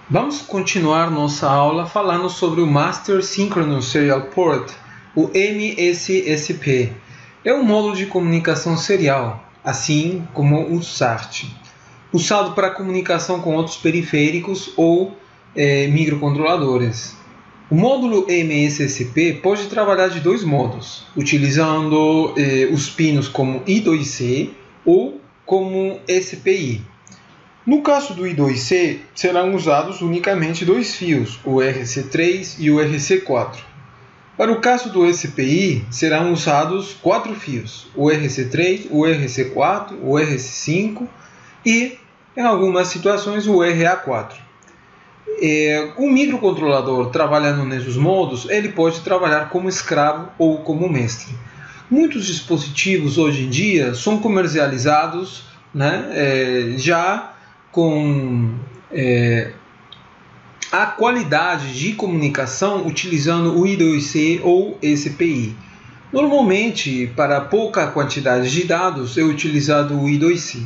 Vamos continuar nossa aula falando sobre o Master Synchronous Serial Port, o MSSP. É um módulo de comunicação serial, assim como o SART, usado para comunicação com outros periféricos ou microcontroladores. O módulo MSSP pode trabalhar de dois modos, utilizando os pinos como I2C ou como SPI. No caso do I2C, serão usados unicamente dois fios, o RC3 e o RC4. Para o caso do SPI, serão usados quatro fios, o RC3, o RC4, o RC5 e, em algumas situações, o RA4. O microcontrolador trabalhando nesses modos, ele pode trabalhar como escravo ou como mestre. Muitos dispositivos hoje em dia são comercializados, já com a qualidade de comunicação utilizando o I2C ou SPI. Normalmente, para pouca quantidade de dados, é utilizado o I2C.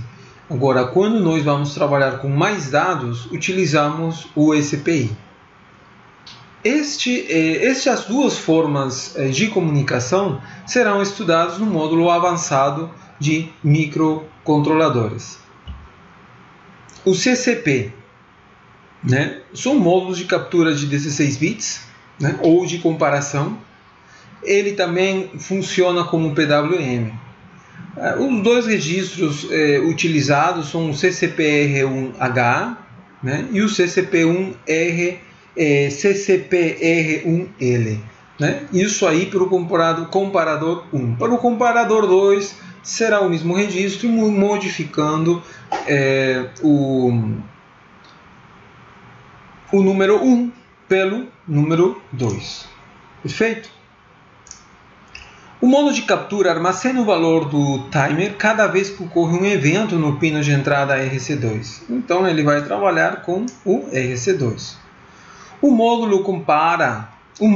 Agora, quando nós vamos trabalhar com mais dados, utilizamos o SPI. Estas duas formas de comunicação serão estudadas no módulo avançado de microcontroladores. O CCP, são módulos de captura de 16 bits, ou de comparação. Ele também funciona como PWM. Os dois registros utilizados são o CCPR1H e o CCPR1L. Isso aí para o comparador 1. Para o comparador 2 será o mesmo registro, modificando o número 1 pelo número 2. Perfeito? O modo de captura armazena o valor do timer cada vez que ocorre um evento no pino de entrada RC2. Então ele vai trabalhar com o RC2. O modo compara o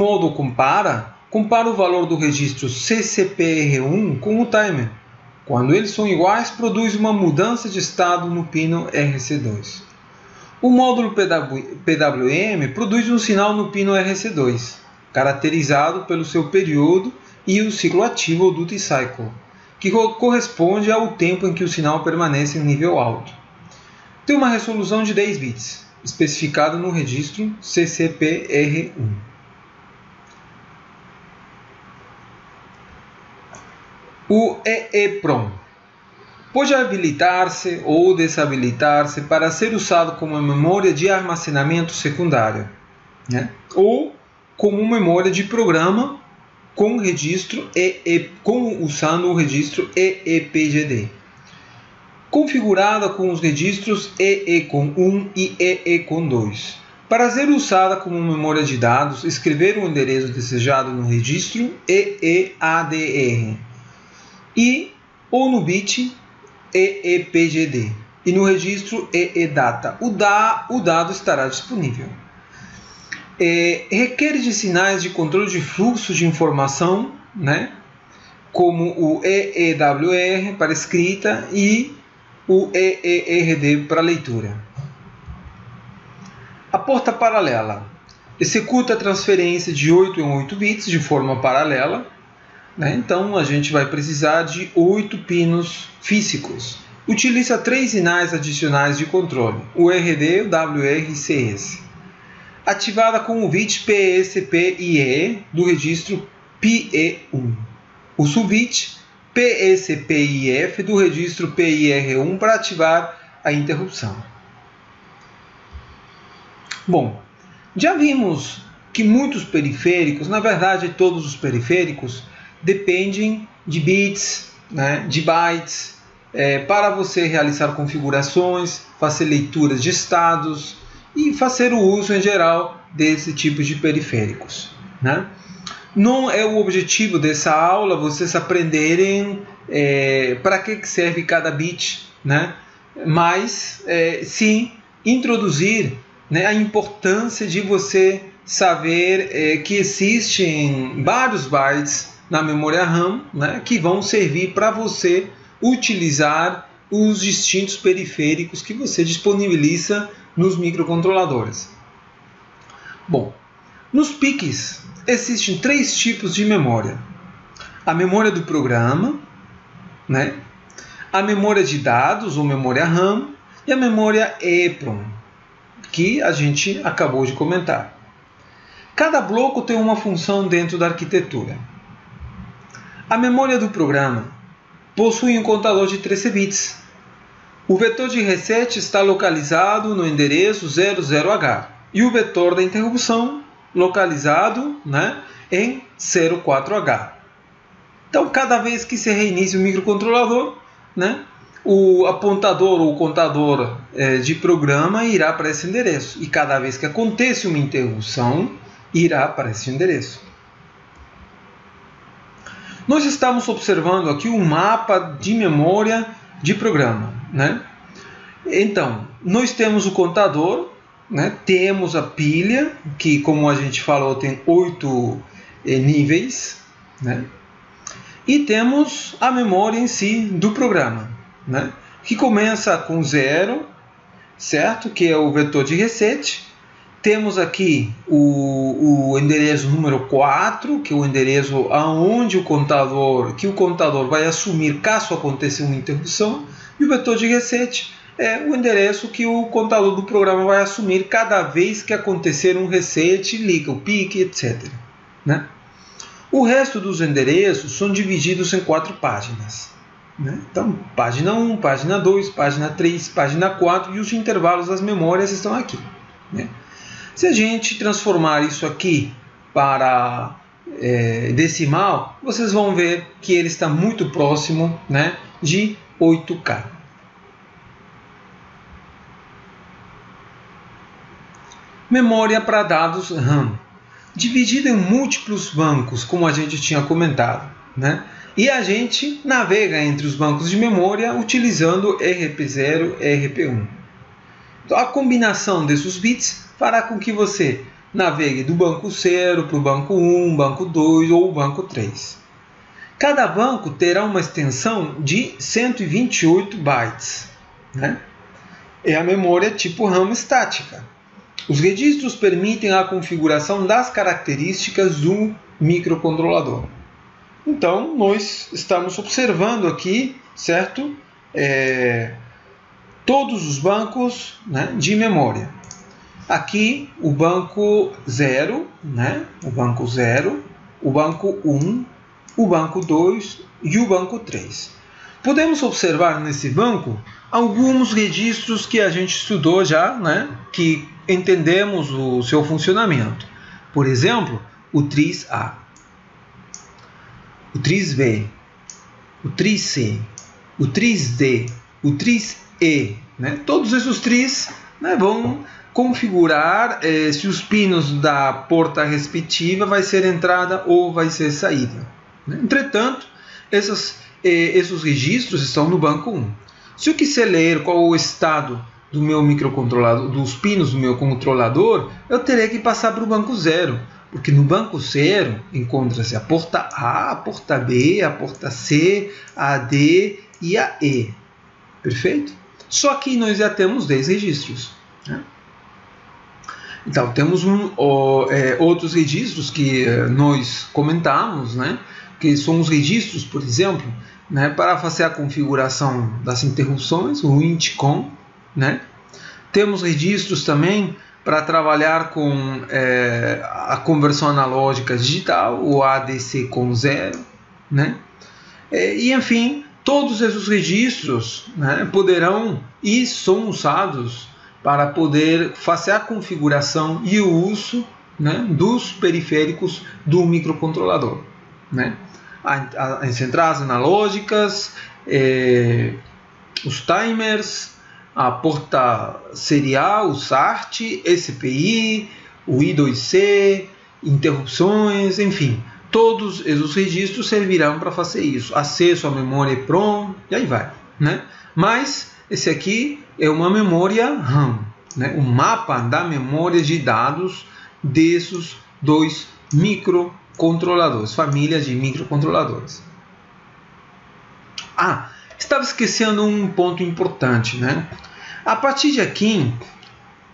valor do registro CCPR1 com o timer. Quando eles são iguais, produz uma mudança de estado no pino RC2. O módulo PWM produz um sinal no pino RC2, caracterizado pelo seu período e o ciclo ativo ou duty cycle, que corresponde ao tempo em que o sinal permanece em nível alto. Tem uma resolução de 10 bits, especificado no registro CCPR1. O EEPROM pode habilitar-se ou desabilitar-se para ser usado como memória de armazenamento secundário, ou como memória de programa com registro usando o registro EEPGD, configurada com os registros EECOM1 e EECOM2. Para ser usada como memória de dados, escrever o endereço desejado no registro EEADR ou no bit EEPGD e no registro EEDATA. O dado estará disponível. Requer de sinais de controle de fluxo de informação, como o EEWR para escrita e o EERD para leitura. A porta paralela executa a transferência de 8 em 8 bits de forma paralela. Então a gente vai precisar de 8 pinos físicos. Utiliza 3 sinais adicionais de controle, o RD, o WR e CS. Ativada com o bit PSPIE do registro PE1. O subbit PSPIF do registro PIR1 para ativar a interrupção. Bom, já vimos que muitos periféricos, na verdade todos os periféricos, dependem de bits, de bytes, para você realizar configurações, fazer leituras de estados e fazer o uso em geral desse tipo de periféricos. Não é o objetivo dessa aula vocês aprenderem para que serve cada bit, mas sim introduzir a importância de você saber que existem vários bytes na memória RAM, que vão servir para você utilizar os distintos periféricos que você disponibiliza nos microcontroladores. Bom, nos PICs existem 3 tipos de memória. A memória do programa, né? A memória de dados, ou memória RAM, e a memória EEPROM, que a gente acabou de comentar. Cada bloco tem uma função dentro da arquitetura. A memória do programa possui um contador de 13 bits. O vetor de reset está localizado no endereço 00H e o vetor da interrupção localizado, né, em 04H. Então, cada vez que se reinicia o microcontrolador, né, o apontador ou contador de programa irá para esse endereço. E cada vez que acontece uma interrupção, irá para esse endereço. Nós estamos observando aqui um mapa de memória de programa, né? Então, nós temos o contador, né? Temos a pilha, que, como a gente falou, tem 8 níveis, né? E temos a memória em si do programa, né? Que começa com 0, certo? Que é o vetor de reset. Temos aqui o endereço número 4, que é o endereço aonde o contador vai assumir caso aconteça uma interrupção. E o vetor de reset é o endereço que o contador do programa vai assumir cada vez que acontecer um reset, liga o PIC, etc. Né? O resto dos endereços são divididos em 4 páginas. Né? Então, página 1, página 2, página 3, página 4 e os intervalos das memórias estão aqui. Né? Se a gente transformar isso aqui para decimal, vocês vão ver que ele está muito próximo, né, de 8K. Memória para dados RAM. Dividida em múltiplos bancos, como a gente tinha comentado. Né? E a gente navega entre os bancos de memória utilizando RP0 e RP1. Então, a combinação desses bits fará com que você navegue do banco 0 para o banco 1, banco 2 ou banco 3. Cada banco terá uma extensão de 128 bytes. Né? É a memória tipo RAM estática. Os registros permitem a configuração das características do microcontrolador. Então, nós estamos observando aqui, certo? Todos os bancos, né, de memória. Aqui o banco 0, né? O banco 0, o banco 1, o banco 2 e o banco 3. Podemos observar nesse banco alguns registros que a gente estudou já, né? Que entendemos o seu funcionamento. Por exemplo, o TRIS-A, o TRIS-B, o TRIS-C, o TRIS-D, o TRIS-E. Né? Todos esses TRIS, né, vão configurar se os pinos da porta respectiva vai ser entrada ou vai ser saída. Né? Entretanto, esses registros estão no banco 1. Se eu quiser ler qual é o estado do meu microcontrolador, dos pinos do meu controlador, eu terei que passar para o banco 0, porque no banco 0 encontra-se a porta A, a porta B, a porta C, a D e a E. Perfeito? Só que nós já temos 10 registros. Né? Então, temos outros registros que nós comentamos, né? Que são os registros, por exemplo, né? Para fazer a configuração das interrupções, o INTCOM. Né? Temos registros também para trabalhar com a conversão analógica digital, o ADC com 0. Né? E, enfim, todos esses registros, né, poderão e são usados para poder fazer a configuração e o uso, né, dos periféricos do microcontrolador. Né? As centrais analógicas, os timers, a porta serial, o SART, SPI, o I2C, interrupções, enfim. Todos esses registros servirão para fazer isso. Acesso à memória EEPROM, e aí vai. Né? Mas esse aqui é uma memória RAM. Né? Um mapa da memória de dados desses 2 microcontroladores, famílias de microcontroladores. Estava esquecendo um ponto importante. Né? A partir de aqui,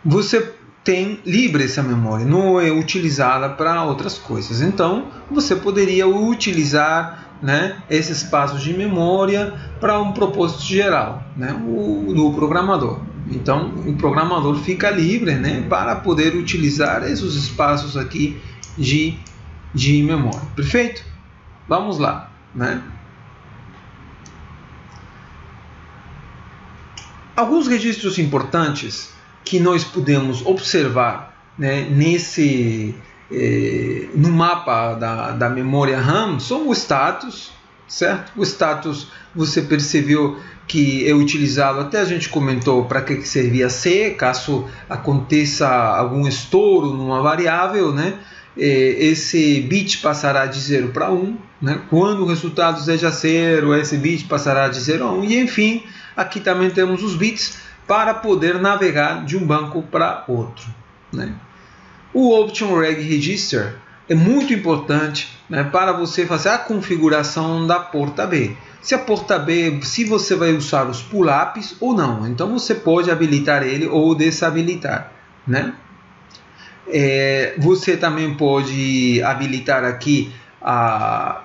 você tem livre essa memória, não é utilizada para outras coisas. Então, você poderia utilizar, né, esses espaços de memória para um propósito geral, né, no programador. Então, o programador fica livre, né, para poder utilizar esses espaços aqui de memória. Perfeito? Vamos lá, né? Alguns registros importantes que nós podemos observar, né, no mapa da memória RAM são o status, certo? O status você percebeu que é utilizado, até a gente comentou para que servia C, caso aconteça algum estouro numa variável, né? Esse bit passará de 0 para 1, né? Quando o resultado seja 0, esse bit passará de 0 a 1, e enfim, aqui também temos os bits para poder navegar de um banco para outro, né? O Option Reg Register é muito importante, né, para você fazer a configuração da porta B. Se a porta B, se você vai usar os pull-ups ou não, então você pode habilitar ele ou desabilitar, né? Você também pode habilitar aqui a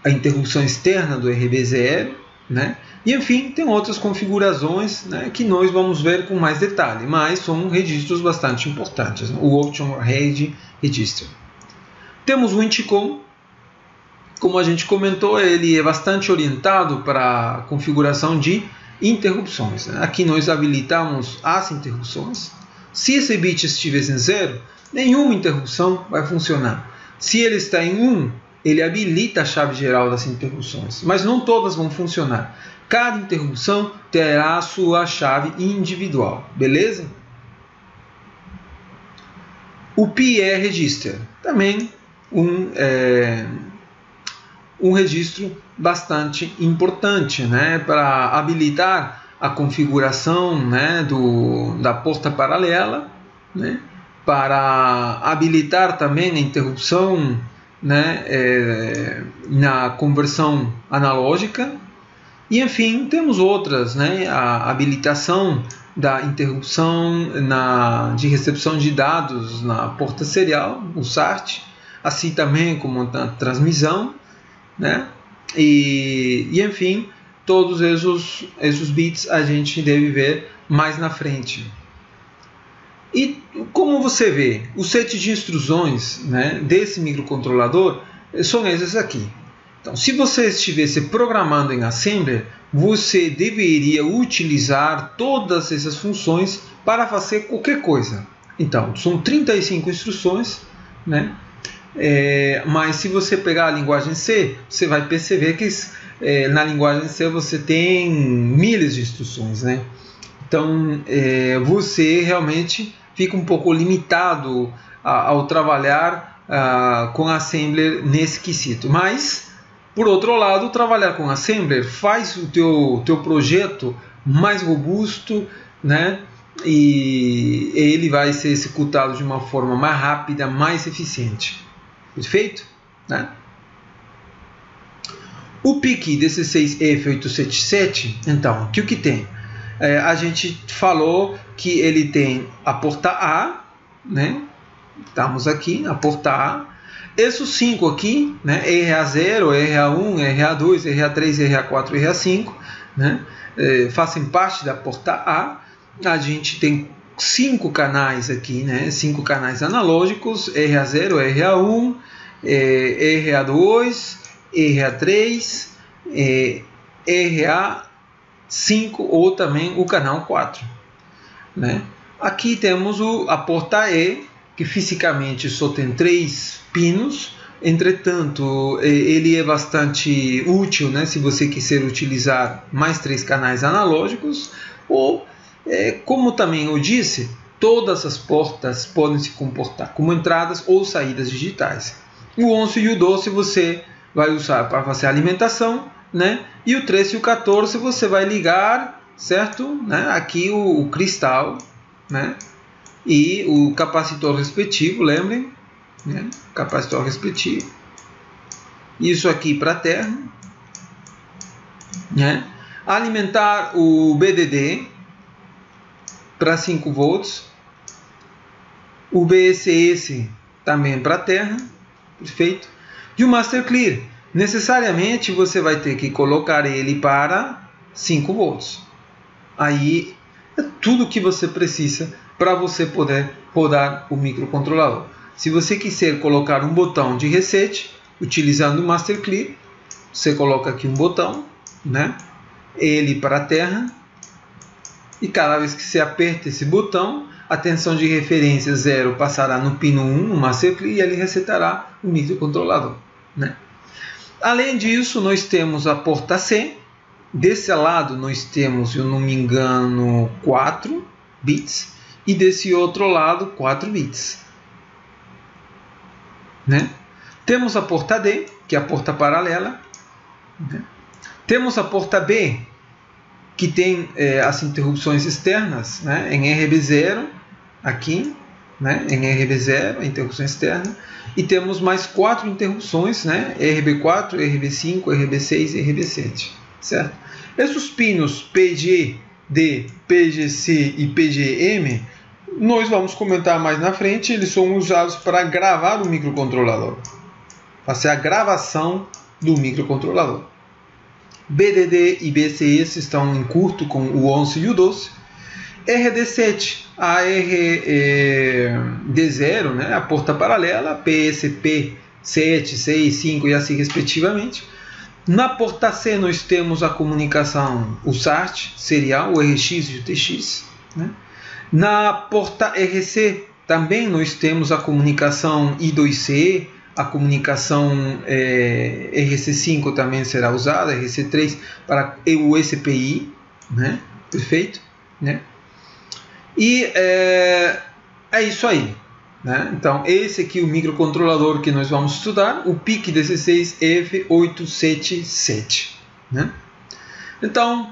interrupção externa do RB0, né? E enfim, tem outras configurações, né, que nós vamos ver com mais detalhe, mas são registros bastante importantes, né? O Option Reg Register. Temos o Inticom, como a gente comentou, ele é bastante orientado para a configuração de interrupções, né? Aqui nós habilitamos as interrupções. Se esse bit estiver em 0, nenhuma interrupção vai funcionar. Se ele está em 1, ele habilita a chave geral das interrupções, mas não todas vão funcionar. Cada interrupção terá a sua chave individual, beleza? O PE Register, também um registro bastante importante, né, para habilitar a configuração, né, da porta paralela, né, para habilitar também a interrupção, né, na conversão analógica. E enfim, temos outras, né, a habilitação da interrupção de recepção de dados na porta serial, o SART, assim também como na transmissão, né, e enfim, todos esses bits a gente deve ver mais na frente. E como você vê, o set de instruções, né, desse microcontrolador são esses aqui. Então, se você estivesse programando em Assembler, você deveria utilizar todas essas funções para fazer qualquer coisa. Então, são 35 instruções, né? Mas se você pegar a linguagem C, você vai perceber que na linguagem C você tem milhares de instruções, né? Então, você realmente fica um pouco limitado ao trabalhar com Assembler nesse quesito. Mas, por outro lado, trabalhar com Assembler faz o teu projeto mais robusto, né? E ele vai ser executado de uma forma mais rápida, mais eficiente. Perfeito? Né? O PIC 16F877, então, o que tem? A gente falou que ele tem a porta A, né? Estamos aqui, a porta A. Esses 5 aqui, né? RA0, RA1, RA2, RA3, RA4 e RA5, né? Fazem parte da porta A. A gente tem 5 canais aqui, né? 5 canais analógicos, RA0, RA1, RA2, RA3, RA5 ou também o canal 4, né? Aqui temos a porta E, que fisicamente só tem 3 pinos. Entretanto, ele é bastante útil, né, se você quiser utilizar mais 3 canais analógicos, ou, como também eu disse, todas as portas podem se comportar como entradas ou saídas digitais. O 11 e o 12 você vai usar para fazer alimentação, né, e o 13 e o 14 você vai ligar, certo? Né? Aqui o cristal, né, e o capacitor respectivo, lembrem, né? Capacitor respectivo. Isso aqui para a terra, né? Alimentar o BDD para 5 volts, o BSS também para terra, perfeito, e o Master Clear. Necessariamente você vai ter que colocar ele para 5 volts. Aí é tudo que você precisa para você poder rodar o microcontrolador. Se você quiser colocar um botão de reset, utilizando o Master Clear, você coloca aqui um botão, né? Ele para a terra, e cada vez que você aperta esse botão, a tensão de referência 0 passará no pino 1, no Master Clear, e ele resetará o microcontrolador, né? Além disso, nós temos a porta C. Desse lado nós temos, se eu não me engano, 4 bits, e desse outro lado 4 bits, né? Temos a porta D, que é a porta paralela, né? Temos a porta B, que tem as interrupções externas, né? Em RB0 aqui, né? Em RB0 a interrupção externa, e temos mais 4 interrupções, né? RB4, RB5, RB6 e RB7, certo? Esses pinos PG, D, PGC e PGM, nós vamos comentar mais na frente, eles são usados para gravar o microcontrolador, fazer a gravação do microcontrolador. BDD e BCS estão em curto com o 11 e o 12. RD7, a RD0, né, a porta paralela, PSP 7, 6, 5 e assim respectivamente. Na porta C nós temos a comunicação, o SART serial, o RX e o TX, né? Na porta RC também nós temos a comunicação I2C, a comunicação RC5 também será usada, RC3 para o SPI, né? Perfeito, né? E é isso aí, né? Então esse aqui é o microcontrolador que nós vamos estudar, o PIC16F877, né? Então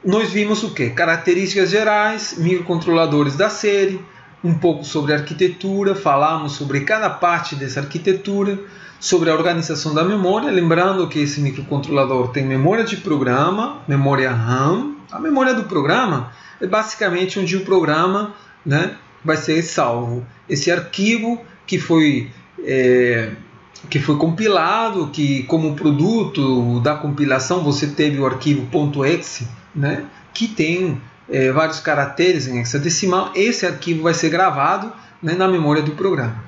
nós vimos o que? Características gerais, microcontroladores da série, um pouco sobre a arquitetura, falamos sobre cada parte dessa arquitetura, sobre a organização da memória, lembrando que esse microcontrolador tem memória de programa, memória RAM. A memória do programa é basicamente onde o programa, né, vai ser salvo. Esse arquivo que foi compilado, que como produto da compilação você teve o arquivo .exe, né, que tem vários caracteres em hexadecimal. Esse arquivo vai ser gravado, né, na memória do programa.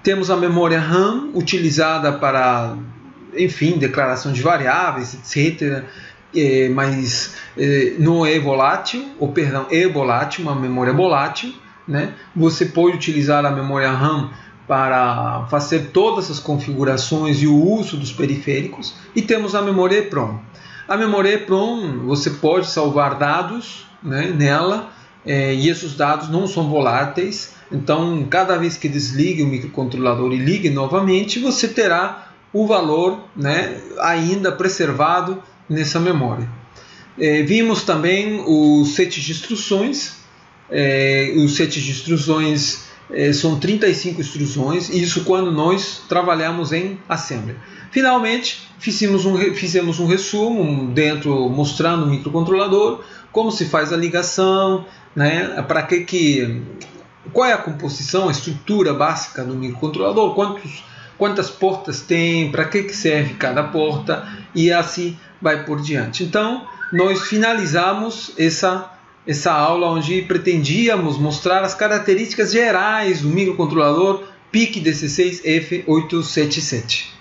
Temos a memória RAM utilizada para, enfim, declaração de variáveis, etc. Mas não é volátil, ou perdão, é volátil, uma memória volátil, né? Você pode utilizar a memória RAM para fazer todas as configurações e o uso dos periféricos. E temos a memória EEPROM. A memória EEPROM, você pode salvar dados, né, nela, e esses dados não são voláteis. Então, cada vez que desligue o microcontrolador e ligue novamente, você terá o valor, né, ainda preservado nessa memória. Vimos também o set de instruções. Os sets de instruções são 35 instruções, isso quando nós trabalhamos em Assembly. Finalmente, fizemos um resumo dentro, mostrando o microcontrolador, como se faz a ligação, né, qual é a composição, a estrutura básica do microcontrolador, quantas portas tem, para que serve cada porta, e assim vai por diante. Então, nós finalizamos essa aula onde pretendíamos mostrar as características gerais do microcontrolador PIC16F877.